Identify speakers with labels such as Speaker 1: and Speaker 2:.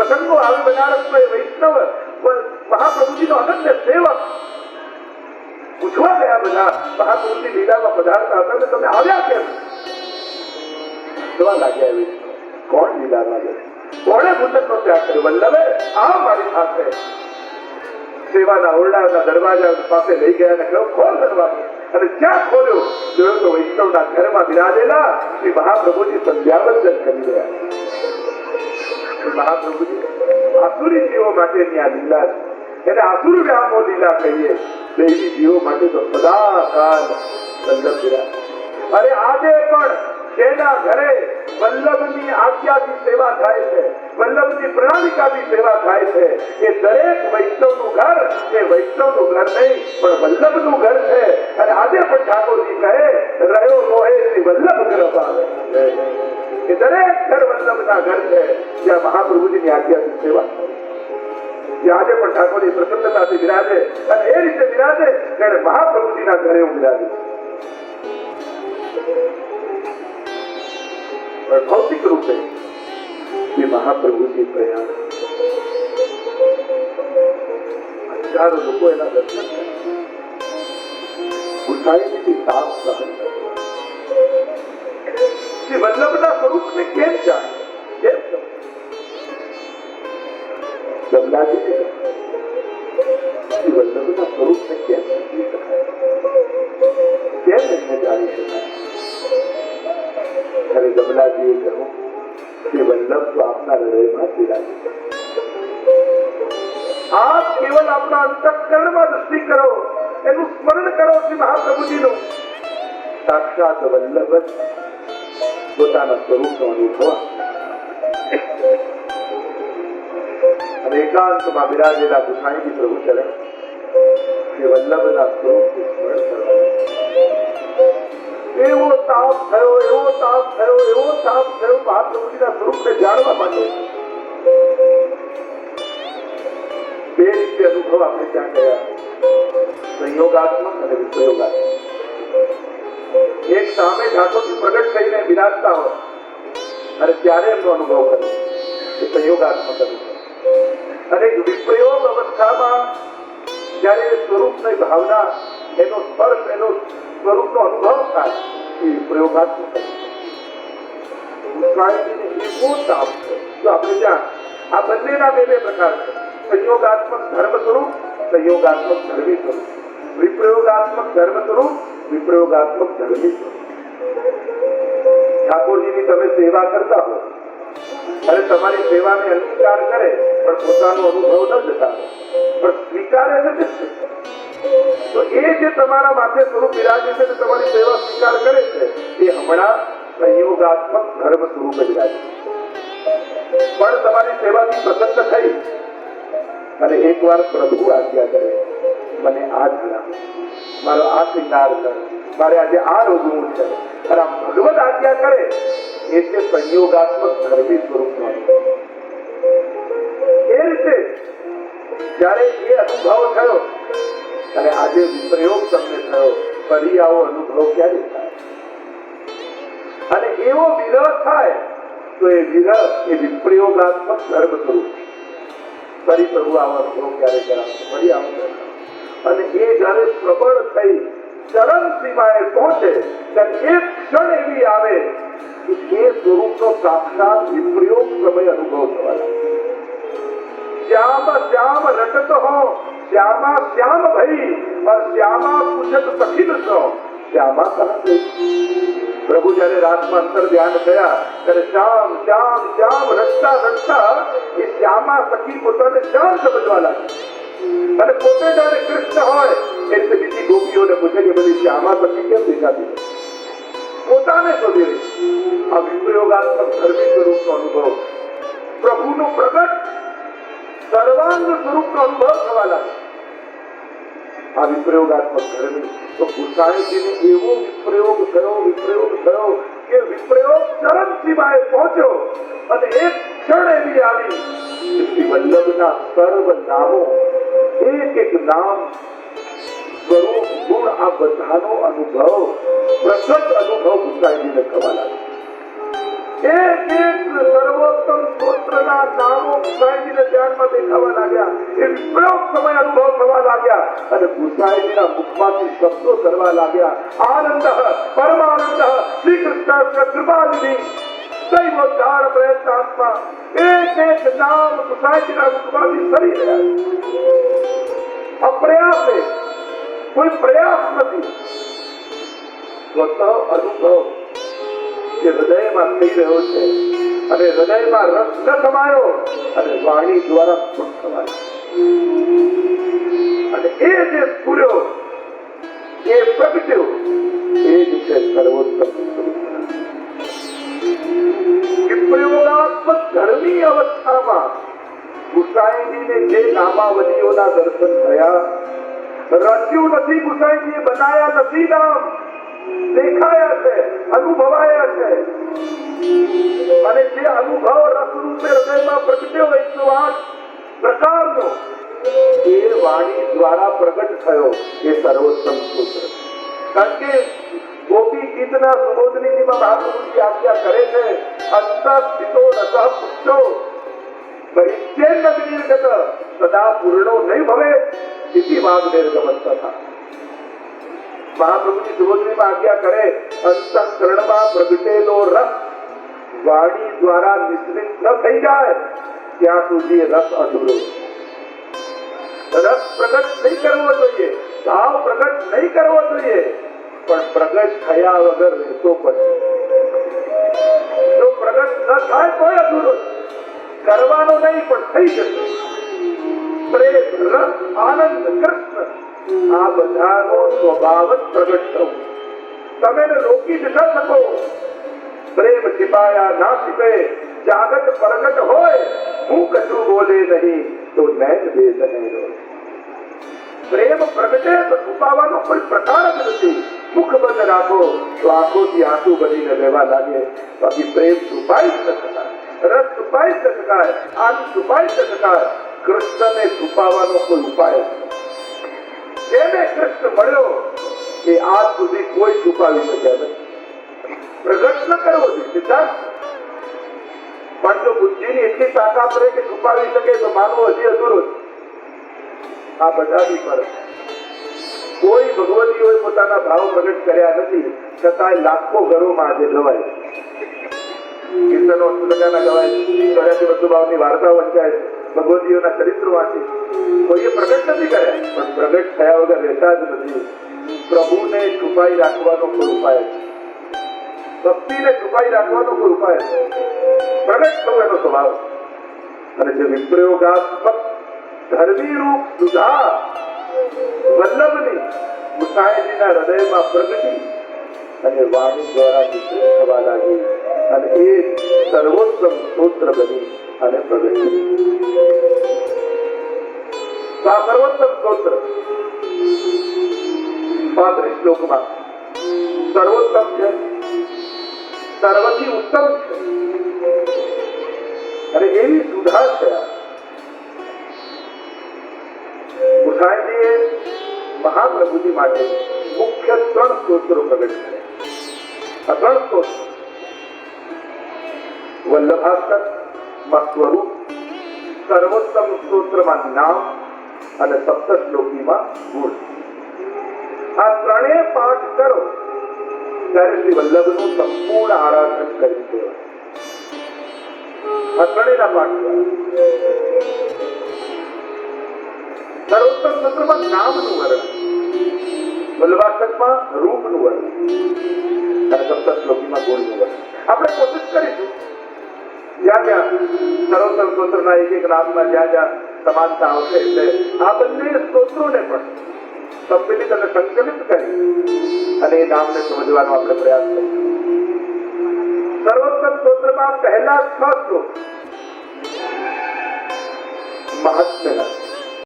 Speaker 1: પ્રસંગો આવે બનારસમાં વૈષ્ણવ મહાપ્રભુજીનો અનન્ય સેવક પૂછવા ગયા બધા મહાપ્રભુજી લીલામાં પધારતા હતા, તમે આવ્યા કેમ? પૂછવા લાગ્યા એવી કોણ લીલામાં ગયો, કોણે ભૂતનનો ત્યાગ કર્યો? વલ્લભે આવ મારી સાથે. સેવાના ઓરડાના દરવાજા પાસે લઈ ગયા અને કહ્યું ખોલ દરવાજો. અને જ્યાં ખોલ્યો જોયો તો વૈષ્ણવના ઘરમાં બિરાજેલા શ્રી મહાપ્રભુજી સંધ્યાવંદન કરી રહ્યા. મહાપ્રભુજી આસુરી જીવો માટેની આ લીલા છે, એને આસુર વ્યામો લીલા કહીએ. દૈવી જીવો માટે તો સદા કાળ વલ્લભ બિરાજ. અરે આજે પણ જેના ઘરે વલ્લભની આજ્ઞાથી સેવા થાય છે, વલ્લભની પ્રણાલિકાથી સેવા થાય છે, એ દરેક વૈષ્ણવનું ઘર એ વૈષ્ણવનું ઘર નહીં પણ વલ્લભનું ઘર છે. અને આજે પણ ઠાકોરજી કહે રહ્યો મોહે શ્રી વલ્લભ ઘર આવે. એ દરેક ઘર વલ્લભના ઘર છે જ્યાં મહાપ્રભુજીની આજ્ઞાથી સેવા થાય. આજે પણ ઠાકોરજી પ્રસન્નતાથી બિરાજે અને એ રીતે બિરાજે ત્યારે મહાપ્રભુજીના ઘરે હું બિરાજે. ભૌતિક રૂપે જે મહાપ્રભુજી પ્રયાણ હજારો લોકો એના દર્શન ગુસાઈની તાપ સહન જે વલ્લભના સ્વરૂપને કેમ જાણે, કેમ ગમલાજી વલ્લભના સ્વરૂપને કેમ સમજી શકાય, કેમ એને જાણી શકાય? ત્યારે ગમલાજીએ કહ્યું કે વલ્લભ તો આપના હૃદયમાં બિરાજે. આપ કેવલ આપના અંતઃકરણમાં દૃષ્ટિ કરો, એનું સ્મરણ કરો શ્રી મહાપ્રભુજીનું. સાક્ષાત વલ્લભ જ પોતાના સ્વરૂપનો અનુભવ અને એકાંતમાં બિરાજેલા ગુસાઈજી પ્રભુ ચરણ શ્રી વલ્લભના સ્વરૂપનું સ્મરણ કરવાનું. એવો તાપ થયો, એવો તાપ થયો, એવો તાપ થયો મહાપ્રભુજીના સ્વરૂપને જાણવા માટે. બે રીતે અનુભવ આપણે ત્યાં ગયા, સંયોગાત્મક અને વિપ્રયોગાત્મક. એક સામે ઠાકોરજી પ્રગટ થઈને બિરાજતા હોય અને ત્યારે એમનો અનુભવ કર્યો એ સંયોગાત્મક અનુભવ. અને વિપ્રયોગ અવસ્થામાં જયારે સ્વરૂપની ભાવના, એનો સ્પર્શ, એનો સ્વરૂપનો અનુભવ થાય એ વિપ્રયોગાત્મક. એવો તાપ છે. તો આપણે ત્યાં આ બંનેના બે બે પ્રકાર છે, સંયોગાત્મક ધર્મ સ્વરૂપ, સંયોગાત્મક ધર્મી સ્વરૂપ. વિપ્રયોગાત્મક ધર્મ સ્વરૂપ, વિપ્રયોગાત્મક ધર્મી સ્વરૂપ. ઠાકોરજીની તમે સેવા કરતા હો અને તમારી સેવાને અંગીકાર કરે પણ પોતાનો અનુભવ ન જતા પણ સ્વીકારે છે, તો એ જે તમારા માથે સ્વરૂપ બિરાજે છે અને તમારી સેવા સ્વીકાર કરે છે એ હમણાં સંયોગાત્મક ધર્મ સ્વરૂપે બિરાજે. પણ તમારી સેવાથી પ્રસન્ન થઈ અને એકવાર પ્રભુ આજ્ઞા કરે, મને આ ધરા, મારો આ શ્રીંગાર કર, મારે આજે આ રોગવું છે, અને ભગવદ આજ્ઞા કરે એ છે સંયોગાત્મક ધર્મી સ્વરૂપનો અનુભવ. એ રીતે જયારે એ અનુભવ થયો અને આજે વિપ્રયોગ તમને થયો, ફરી આવો અનુભવ ક્યારે થાય? અને એવો વિરહ થાય તો એ વિરહ એ વિપ્રયોગાત્મક ધર્મ સ્વરૂપ. ફરી પ્રભુ આવો અનુભવ ક્યારે કરાવશે? ફરી આવો. અને એ જયારે પ્રબળ થઈ ચરમ સીમાએ પહોંચે ત્યારે એક ક્ષણ એવી આવે કે એ સ્વરૂપનો સાક્ષાત વિપ્રયોગ સમય અનુભવ થવા લાગે. श्याम श्याम रटत हो श्यामा श्याम भई और श्यामा पूछत सखी सो श्यामा कहते. प्रभु जયારે રાતમાં અંતર ધ્યાન થયા ત્યારે શ્યામ શ્યામ શ્યામ રટતા રટતા એ શ્યામા સખી પોતાને શ્યામ સમજવા લાગી. અને પોતે જયારે કૃષ્ણ હોય એટલે બીજી ગોપીઓને પૂછે કે બધી શ્યામા સખી કેમ દેખાતી નથી? પોતાને શોધી રહી. આ વિપ્રયોગાત્મક ધર્મી સ્વરૂપનો અનુભવ, પ્રભુનું પ્રગટ સર્વાંગ સ્વરૂપનો અનુભવ થવા લાગે. આ વિપ્રયોગાત્મક ધર્મી. તો ગુસાઈજીને એવો વિપ્રયોગ થયો કે વિપ્રયોગ ચરમ સીમાએ પહોંચ્યો અને એક ક્ષણ એવી આવી કે વલ્લભના સર્વ નામો, એક એક નામ, સ્વરૂપ, ગુણ, આ બધાનો અનુભવ, પ્રગટ અનુભવ ગુસાઈજીને થવા લાગે. એક સર્વોત્તમ સ્તોત્રના નામો ગુસાઈજીને ધ્યાનમાં દેખાવા લાગ્યા. એ વિપ્રયોગ સમય અનુભવ થવા લાગ્યા અને ગુસાઈજીના મુખમાંથી શબ્દો કરવા લાગ્યા. આનંદ પરમાનંદ શ્રી કૃષ્ણ કૃપાનિધિ દૈવોદ્ધાર પ્રયત્નાત્મા. એક નામ ગુસાઈજીના મુખમાંથી સરી રહ્યા. અપ્રયાસે, કોઈ પ્રયાસ નથી, સ્વતઃ અનુભવ જે હૃદયમાં થઈ રહ્યો છે અને હૃદયમાં રસ ન સમાયો અને વાણી દ્વારા સ્ફુટ થવાય અને એ જે સ્ફુર્યો, એ પ્રગટ્યો, એ જ છે સર્વોત્તમ. વિપ્રયોગાત્મક ધર્મી અવસ્થામાં ગુસાઈજીને જે નામાવલીઓના દર્શન થયા, રચ્યું નથી ગુસાઈજીએ, બનાયા નથી નામ, દેખાયા છે, અનુભવાયા છે. અને જે અનુભવ રસરૂપે હૃદયમાં પ્રગટ્યો 108 પ્રકારનો, એ વાણી દ્વારા પ્રગટ થયો, એ સર્વોત્તમ સૂત્ર. કારણ કે ગોપી ગીતના સુબોધનીજીમાં મહાપ્રભુજી આજ્ઞા કરે છે, અંતઃસ્થિતો રસઃ પુષ્ટો પરિચ્છેદ નિર્ગત સદા પૂર્ણો નહીં ભવે ઇતિ વાગ નિર્ગમસ્તથા. મહાપ્રભુજી સુબોધનીમાં આજ્ઞા કરે, અંતઃકરણમાં પ્રગટેલો રસ વાણી દ્વારા મિશ્રિત ન થઈ જાય ત્યાં સુધી રસ અધૂરો. રસ પ્રગટ નહીં કરવો જોઈએ, ભાવ પ્રગટ નહીં કરવો જોઈએ, પણ પ્રગટ થયા વગર રહેતો પડે. જો પ્રગટ ન થાય તો અધૂરો, કરવાનો નહીં પણ થઈ જશે. પ્રેમ, રસ, આનંદ, કૃષ્ણ, આ બધાનો સ્વભાવ જ પ્રગટ થવું. તમે રોકી જ ન શકો. પ્રેમ छिपाया ના छिपे, જાગત પ્રગટ હોય, હું કશું બોલે નહીં તો નૈન દેશ નહીં રોય. પ્રેમ પ્રગટે તો છુપાવવાનો કોઈ પ્રકાર જ નથી. મુખ બંધ રાખો તો આંખોથી આંસુ બનીને રહેવા લાગે. બાકી પ્રેમ છુપાઈ જ ન શકાય, રસ છુપાઈ જ ન શકાય, આનંદ છુપાઈ જ ન શકાય. કૃષ્ણને છુપાવવાનો કોઈ ઉપાય નથી. જેને કૃષ્ણ મળ્યો એ આજ સુધી કોઈ છુપાવી શક્યા નથી. પ્રગટ ન કરવો જોઈએ સિદ્ધાંત, પણ જો બુદ્ધિની એટલી તાકાત રહે કે છુપાવી શકે તો માનવો હજી અધૂરો છે. આ બધાની ફરક. કોઈ ભગવતીઓએ પોતાના ભાવ પ્રગટ કર્યા નથી, છતાંય લાખો ઘરોમાં આજે ગવાય. કીર્તનો અષ્ટદકાના ગવાય, 84 વસ્તુભાવની વાર્તાઓ વંચાય, ભગવતીઓના ચરિત્રો વાંચે. કોઈએ પ્રગટ નથી કર્યા, પણ પ્રગટ થયા વગર રહેતા જ નથી. પ્રભુને છુપાઈ રાખવાનો કોઈ ઉપાય છે, ભક્તિને છુપાઈ રાખવાનો કોઈ ઉપાય છે. પ્રગટ થવું એનો સ્વભાવ. અને જે વિપ્રયોગાત્મક ધર્મી રૂપ સુધા વલ્લભની ગુસાઈજીના હૃદયમાં પ્રગટી અને વાણી દ્વારા વિકૃત થવા લાગી અને એ સર્વોત્તમ સ્તોત્ર બની અને પ્રગટી. આ સર્વોત્તમ સ્તોત્ર 35 શ્લોકમાં સર્વોત્તમ છે, સર્વથી ઉત્તમ છે અને એવી સુધા છે. ગુસાઈજીએ મહાપ્રભુજી માટે મુખ્ય 3 સ્તોત્રો પ્રગટ કર્યા. આ 3 સ્તોત્ર વલ્લભાષ્ટકમાં સ્વરૂપ, સર્વોત્તમ સ્તોત્રમાં નામ અને સપ્તશ્લોકીમાં ગુણ. આ ત્રણેય પાઠ કરો ત્યારે શ્રી વલ્લભનું સંપૂર્ણ આરાધન કરી દેવાય. આ ત્રણેયના પાઠ કરો. સર્વોત્તમ સ્તોત્રમાં નામનું વર્ણન, વલ્લભાષ્ટકમાં રૂપનું વર્ણન અને સપ્તશ્લોકીમાં ગુણનું વર્ણન. આપણે કોશિશ કરીશું જ્યાં જ્યાં સર્વોત્તમ સ્તોત્રના એક નામમાં જ્યાં જ્યાં સમાનતા આવશે એટલે આ બંને સ્તોત્રોને પણ સંમિલિત અને સંકલિત કરી અને એ નામને સમજવાનો આપણે પ્રયાસ કરીશું. સર્વોત્તમ સ્તોત્રમાં પહેલા 6 શ્લોક મહાત્મ્યના